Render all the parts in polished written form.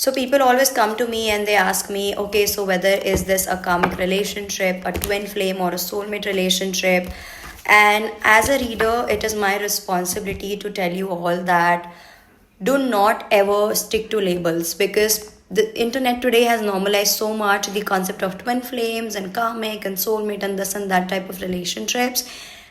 So people always come to me and they ask me, okay, so whether is this a karmic relationship, a twin flame, or a soulmate relationship? And as a reader, it is my responsibility to tell you all that do not ever stick to labels, because the internet today has normalized so much the concept of twin flames and karmic and soulmate and this and that type of relationships,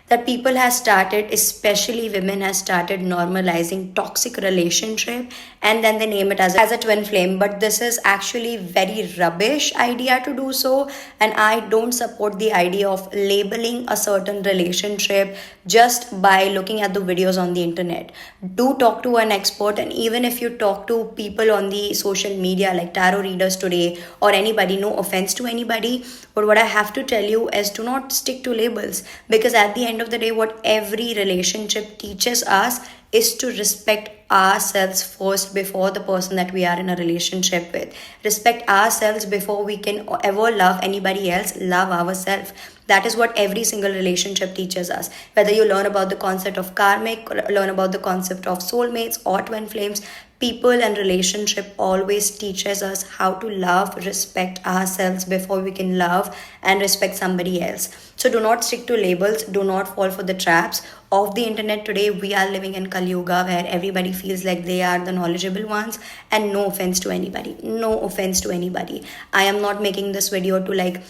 that people have started, especially women, has started normalizing toxic relationship, and then they name it as a twin flame. But this is actually very rubbish idea to do so, and I don't support the idea of labeling a certain relationship just by looking at the videos on the internet. Do talk to an expert, and even if you talk to people on the social media like tarot readers today or anybody, no offense to anybody, but what I have to tell you is do not stick to labels, because at the end of the day, what every relationship teaches us is to respect ourselves first before the person that we are in a relationship with. Respect ourselves before we can ever love anybody else. Love ourselves. That is what every single relationship teaches us. Whether you learn about the concept of karmic, learn about the concept of soulmates or twin flames, people and relationship always teaches us how to love, respect ourselves before we can love and respect somebody else. So do not stick to labels. Do not fall for the traps of the internet today. We are living in Kali Yuga where everybody feels like they are the knowledgeable ones, and no offense to anybody. No offense to anybody. I am not making this video to like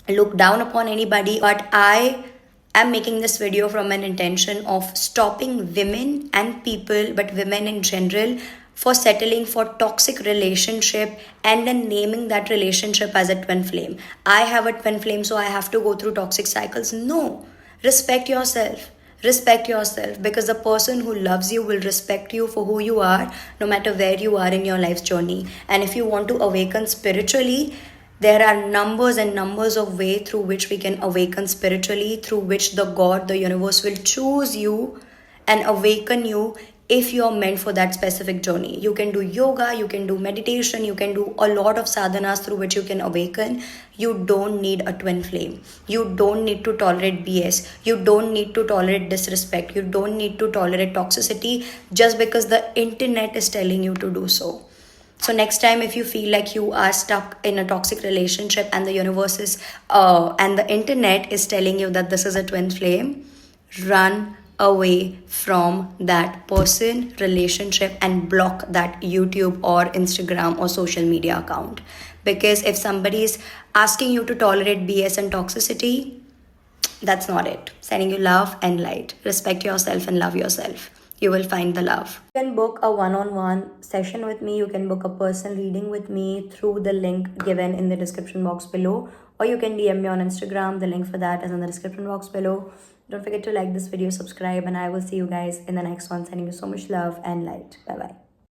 look down upon anybody, but I am making this video from an intention of stopping women and people, but women in general, for settling for toxic relationship and then naming that relationship as a twin flame. I have a twin flame, so I have to go through toxic cycles. No, respect yourself. Respect yourself, because the person who loves you will respect you for who you are, no matter where you are in your life's journey. And if you want to awaken spiritually, there are numbers and numbers of ways through which we can awaken spiritually, through which the God, the universe will choose you and awaken you if you're meant for that specific journey. You can do yoga, you can do meditation, you can do a lot of sadhanas through which you can awaken. You don't need a twin flame. You don't need to tolerate BS. You don't need to tolerate disrespect. You don't need to tolerate toxicity just because the internet is telling you to do so. So next time, if you feel like you are stuck in a toxic relationship and the universe is and the internet is telling you that this is a twin flame, run away from that person, relationship, and block that YouTube or Instagram or social media account. Because if somebody is asking you to tolerate BS and toxicity, that's not it. Sending you love and light. Respect yourself and love yourself. You will find the love. You can book a one-on-one session with me. You can book a personal reading with me through the link given in the description box below. Or you can DM me on Instagram. The link for that is in the description box below. Don't forget to like this video, subscribe, and I will see you guys in the next one. Sending you so much love and light. Bye-bye.